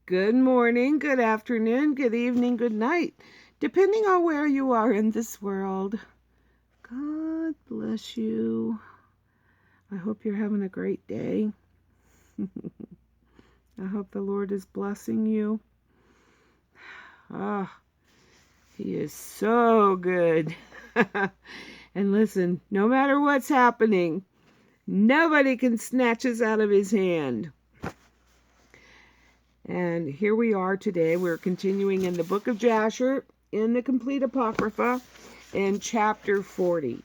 Good morning, good afternoon, good evening, good night, depending on where you are in this world. God bless you. I hope you're having a great day. I hope the Lord is blessing you. He is so good. And listen, no matter what's happening, nobody can snatch us out of his hand. And here we are today. We're continuing in the book of Jasher in the complete Apocrypha in chapter 40.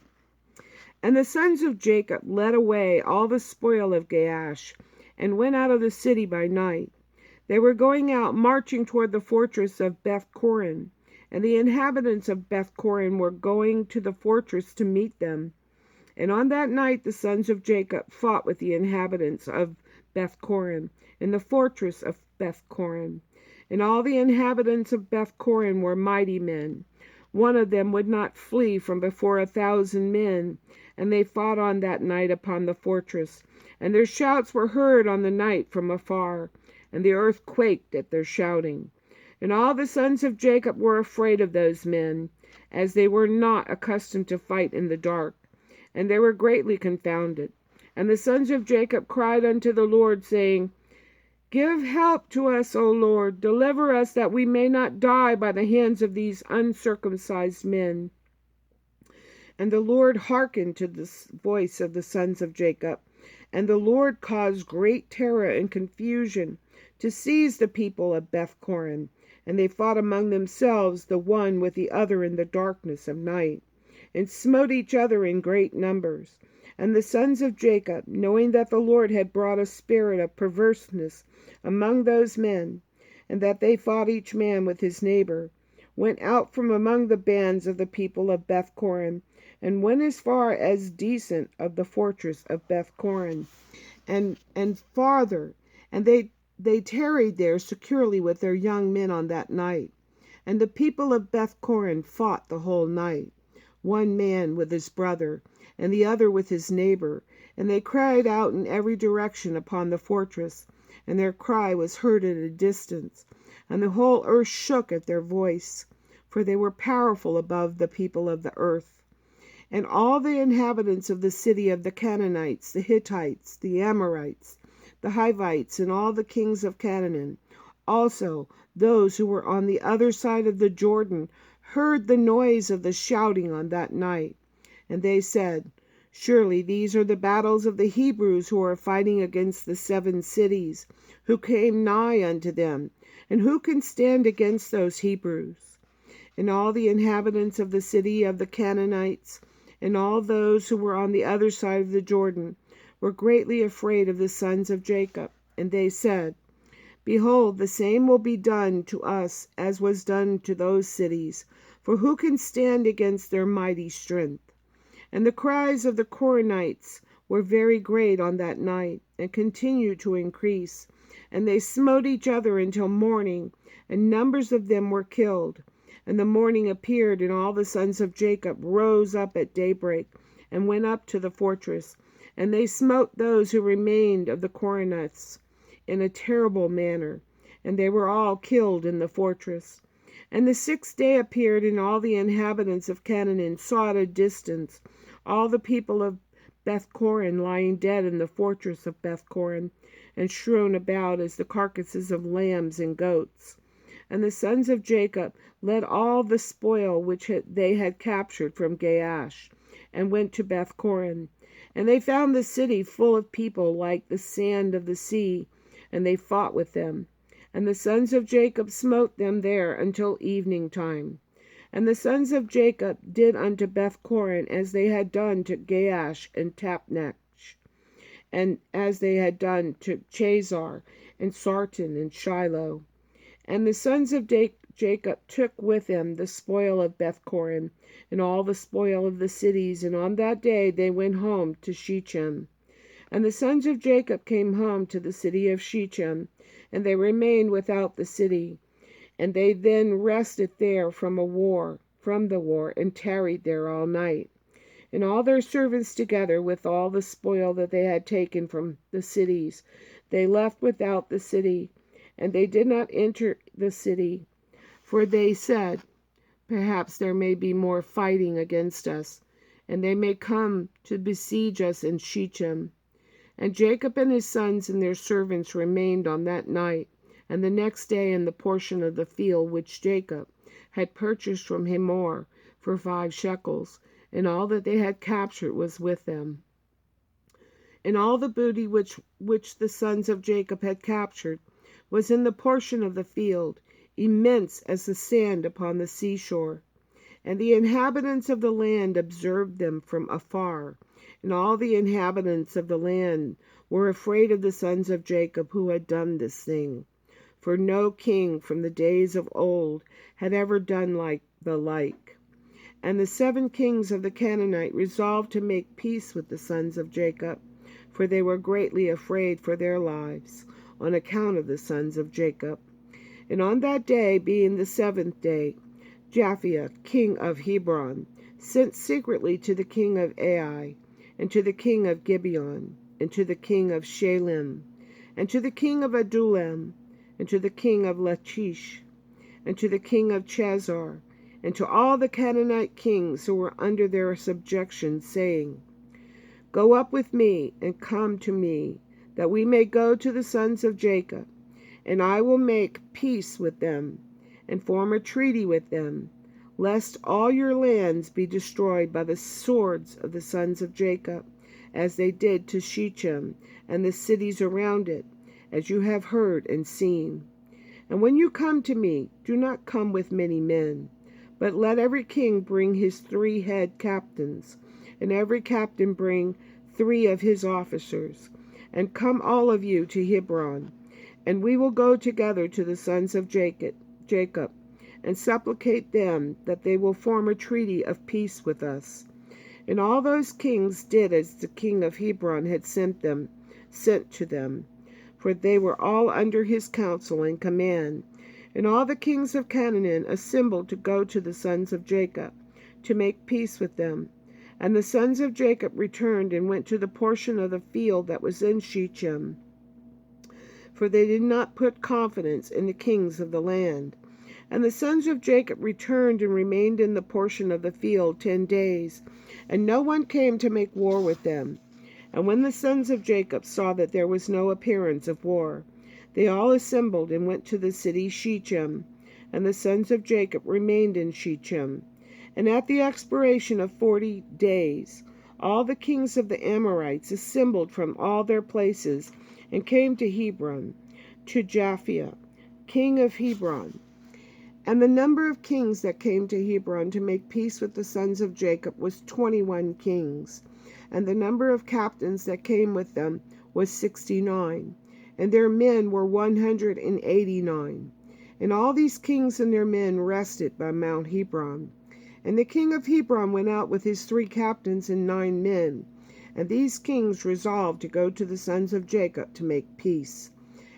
And the sons of Jacob led away all the spoil of Gaash and went out of the city by night. They were going out marching toward the fortress of Beth-Corin, and the inhabitants of Beth-Corin were going to the fortress to meet them. And on that night the sons of Jacob fought with the inhabitants of Beth-Corin in the fortress of Beth-Corin. And all the inhabitants of Beth-Corin were mighty men. One of them would not flee from before 1,000 men, and they fought on that night upon the fortress. And their shouts were heard on the night from afar, and the earth quaked at their shouting. And all the sons of Jacob were afraid of those men, as they were not accustomed to fight in the dark. And they were greatly confounded. And the sons of Jacob cried unto the Lord, saying, Give help to us, O Lord, deliver us, that we may not die by the hands of these uncircumcised men. And the Lord hearkened to the voice of the sons of Jacob, and the Lord caused great terror and confusion to seize the people of Beth-Corin, and they fought among themselves, the one with the other in the darkness of night, and smote each other in great numbers. And the sons of Jacob, knowing that the Lord had brought a spirit of perverseness among those men, and that they fought each man with his neighbor, went out from among the bands of the people of Beth-Corin, and went as far as Decent of the fortress of Beth-Corin, and farther, and they tarried there securely with their young men on that night. And the people of Beth-Corin fought the whole night, one man with his brother, and the other with his neighbor, and they cried out in every direction upon the fortress, and their cry was heard at a distance, and the whole earth shook at their voice, for they were powerful above the people of the earth. And all the inhabitants of the city of the Canaanites, the Hittites, the Amorites, the Hivites, and all the kings of Canaan, also those who were on the other side of the Jordan, heard the noise of the shouting on that night. And they said, Surely these are the battles of the Hebrews who are fighting against the 7 cities, who came nigh unto them. And who can stand against those Hebrews? And all the inhabitants of the city of the Canaanites, and all those who were on the other side of the Jordan, were greatly afraid of the sons of Jacob. And they said, Behold, the same will be done to us as was done to those cities, for who can stand against their mighty strength? And the cries of the Corinites were very great on that night, and continued to increase. And they smote each other until morning, and numbers of them were killed. And the morning appeared, and all the sons of Jacob rose up at daybreak, and went up to the fortress. And they smote those who remained of the Corinites in a terrible manner, and they were all killed in the fortress. And the 6th day appeared, and all the inhabitants of Canaan saw at a distance all the people of Beth-Corin lying dead in the fortress of Beth-Corin, and strewn about as the carcasses of lambs and goats. And the sons of Jacob led all the spoil which they had captured from Gaash, and went to Beth-Corin. And they found the city full of people like the sand of the sea, and they fought with them. And the sons of Jacob smote them there until evening time. And the sons of Jacob did unto Beth-Corin as they had done to Gaash and Tapnach, and as they had done to Chazar and Sarton and Shiloh. And the sons of Jacob took with them the spoil of Beth-Corin, and all the spoil of the cities, and on that day they went home to Shechem. And the sons of Jacob came home to the city of Shechem, and they remained without the city. And they then rested there from the war, and tarried there all night. And all their servants together with all the spoil that they had taken from the cities, they left without the city. and they did not enter the city, for they said, perhaps there may be more fighting against us, and they may come to besiege us in Shechem. And Jacob and his sons and their servants remained on that night, and the next day in the portion of the field which Jacob had purchased from Hamor for 5 shekels, and all that they had captured was with them. And all the booty which the sons of Jacob had captured was in the portion of the field, immense as the sand upon the seashore. And the inhabitants of the land observed them from afar, and all the inhabitants of the land were afraid of the sons of Jacob who had done this thing. For no king from the days of old had ever done the like. And the 7 kings of the Canaanite resolved to make peace with the sons of Jacob, for they were greatly afraid for their lives on account of the sons of Jacob. And on that day, being the 7th day, Japhet, king of Hebron, sent secretly to the king of Ai, and to the king of Gibeon, and to the king of Shalem, and to the king of Adullam, and to the king of Lachish, and to the king of Chazar, and to all the Canaanite kings who were under their subjection, saying, Go up with me, and come to me, that we may go to the sons of Jacob, and I will make peace with them, and form a treaty with them, lest all your lands be destroyed by the swords of the sons of Jacob, as they did to Shechem and the cities around it, as you have heard and seen. And when you come to me, do not come with many men, but let every king bring his 3 head captains, and every captain bring 3 of his officers, and come all of you to Hebron, and we will go together to the sons of Jacob, and supplicate them that they will form a treaty of peace with us. And all those kings did as the king of Hebron had sent to them, for they were all under his counsel and command. And all the kings of Canaan assembled to go to the sons of Jacob, to make peace with them. And the sons of Jacob returned and went to the portion of the field that was in Shechem, for they did not put confidence in the kings of the land. And the sons of Jacob returned and remained in the portion of the field 10 days, and no one came to make war with them. And when the sons of Jacob saw that there was no appearance of war, they all assembled and went to the city Shechem. And the sons of Jacob remained in Shechem. And at the expiration of 40 days, all the kings of the Amorites assembled from all their places, and came to Hebron, to Japhet, king of Hebron. And the number of kings that came to Hebron to make peace with the sons of Jacob was 21 kings. And the number of captains that came with them was 69. And their men were 189. And all these kings and their men rested by Mount Hebron. And the king of Hebron went out with his 3 captains and 9 men. And these kings resolved to go to the sons of Jacob to make peace.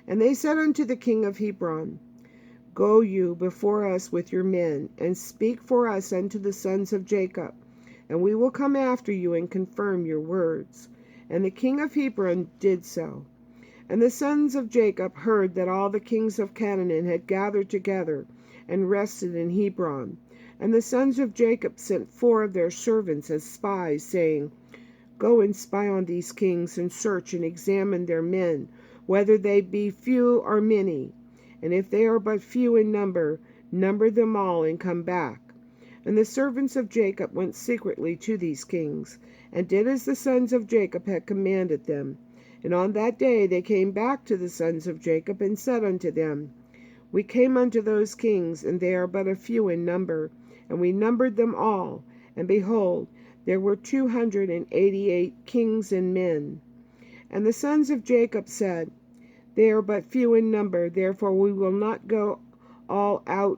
And they said unto the king of Hebron, Go you before us with your men, and speak for us unto the sons of Jacob, and we will come after you and confirm your words. And the king of Hebron did so. And the sons of Jacob heard that all the kings of Canaan had gathered together and rested in Hebron. And the sons of Jacob sent 4 of their servants as spies, saying, Go and spy on these kings, and search and examine their men, whether they be few or many. And if they are but few in number, number them all and come back. And the servants of Jacob went secretly to these kings, and did as the sons of Jacob had commanded them. And on that day they came back to the sons of Jacob, and said unto them, We came unto those kings, and they are but a few in number, and we numbered them all, and behold, there were 288 kings and men. And the sons of Jacob said, They are but few in number, therefore we will not all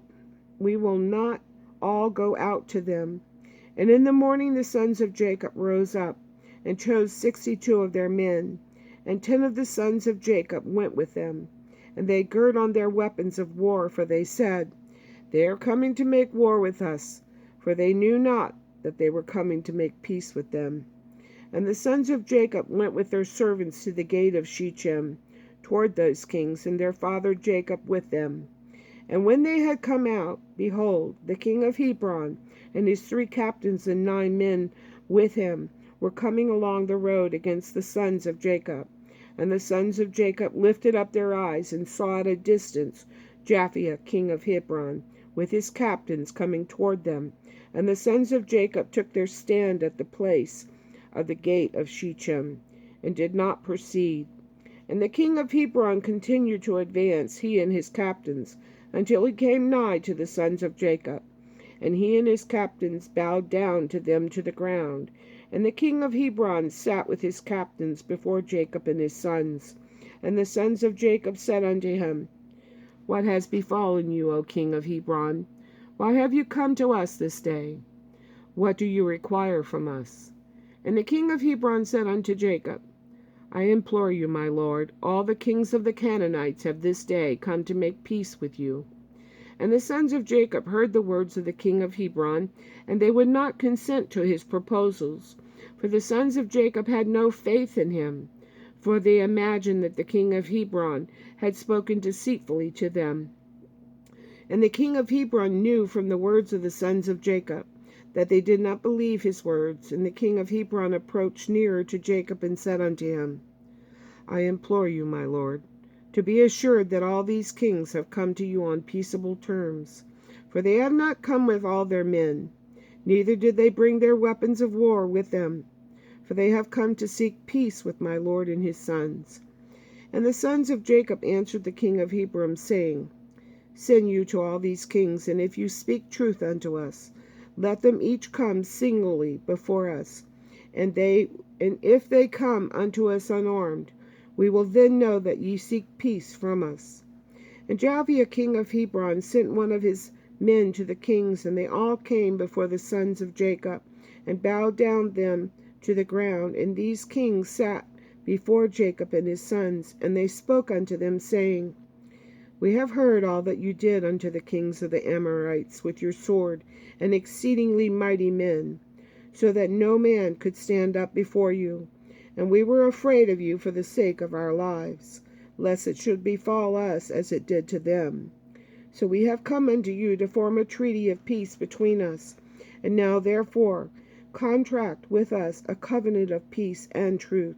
go out to them. And in the morning the sons of Jacob rose up, and chose 62 of their men, and 10 of the sons of Jacob went with them. And they girt on their weapons of war, for they said, They are coming to make war with us, for they knew not that they were coming to make peace with them. And the sons of Jacob went with their servants to the gate of Shechem, toward those kings, and their father Jacob with them. And when they had come out, behold, the king of Hebron and his 3 captains and 9 men with him were coming along the road against the sons of Jacob. And the sons of Jacob lifted up their eyes and saw at a distance Japhet king of Hebron with his captains coming toward them. And the sons of Jacob took their stand at the place of the gate of Shechem, and did not proceed. And the king of Hebron continued to advance, he and his captains, until he came nigh to the sons of Jacob. And he and his captains bowed down to them to the ground. And the king of Hebron sat with his captains before Jacob and his sons. And the sons of Jacob said unto him, What has befallen you, O king of Hebron? Why have you come to us this day? What do you require from us? And the king of Hebron said unto Jacob, I implore you, my lord, all the kings of the Canaanites have this day come to make peace with you. And the sons of Jacob heard the words of the king of Hebron, and they would not consent to his proposals. For the sons of Jacob had no faith in him, for they imagined that the king of Hebron had spoken deceitfully to them. And the king of Hebron knew from the words of the sons of Jacob that they did not believe his words. And the king of Hebron approached nearer to Jacob and said unto him, I implore you, my lord, to be assured that all these kings have come to you on peaceable terms. For they have not come with all their men, neither did they bring their weapons of war with them. For they have come to seek peace with my lord and his sons. And the sons of Jacob answered the king of Hebron, saying, Send you to all these kings, and if you speak truth unto us, let them each come singly before us. And if they come unto us unarmed, we will then know that ye seek peace from us. And Japhet king of Hebron sent one of his men to the kings, and they all came before the sons of Jacob, and bowed down them to the ground. And these kings sat before Jacob and his sons, and they spoke unto them, saying, We have heard all that you did unto the kings of the Amorites with your sword, and exceedingly mighty men, so that no man could stand up before you. And we were afraid of you for the sake of our lives, lest it should befall us as it did to them. So we have come unto you to form a treaty of peace between us. And now therefore contract with us a covenant of peace and truth,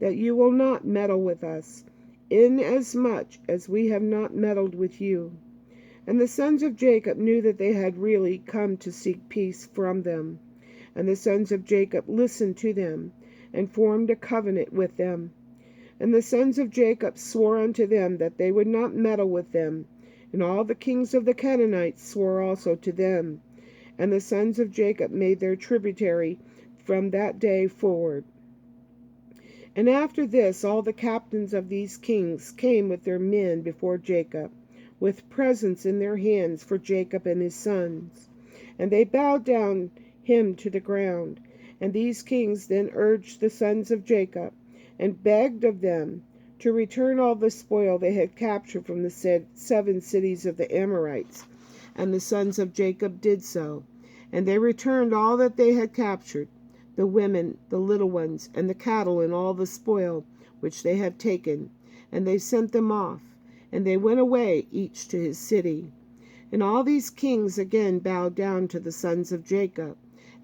that you will not meddle with us, inasmuch as we have not meddled with you. And the sons of Jacob knew that they had really come to seek peace from them. And the sons of Jacob listened to them, and formed a covenant with them. And the sons of Jacob swore unto them that they would not meddle with them. And all the kings of the Canaanites swore also to them. And the sons of Jacob made their tributary from that day forward. And after this all the captains of these kings came with their men before Jacob, with presents in their hands for Jacob and his sons. And they bowed down him to the ground. And these kings then urged the sons of Jacob, and begged of them to return all the spoil they had captured from the 7 cities of the Amorites. And the sons of Jacob did so. And they returned all that they had captured, the women, the little ones, and the cattle, and all the spoil which they had taken. And they sent them off, and they went away each to his city. And all these kings again bowed down to the sons of Jacob,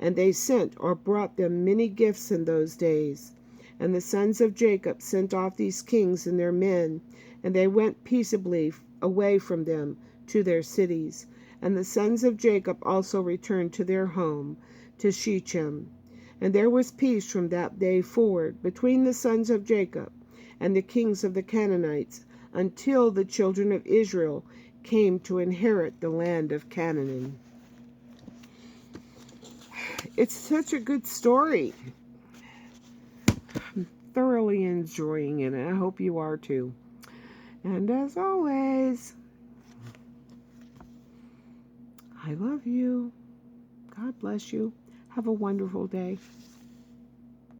and they sent or brought them many gifts in those days. And the sons of Jacob sent off these kings and their men, and they went peaceably away from them to their cities. And the sons of Jacob also returned to their home, to Shechem. And there was peace from that day forward between the sons of Jacob and the kings of the Canaanites, until the children of Israel came to inherit the land of Canaan. It's such a good story. I'm thoroughly enjoying it, and I hope you are too. And as always, I love you. God bless you. Have a wonderful day.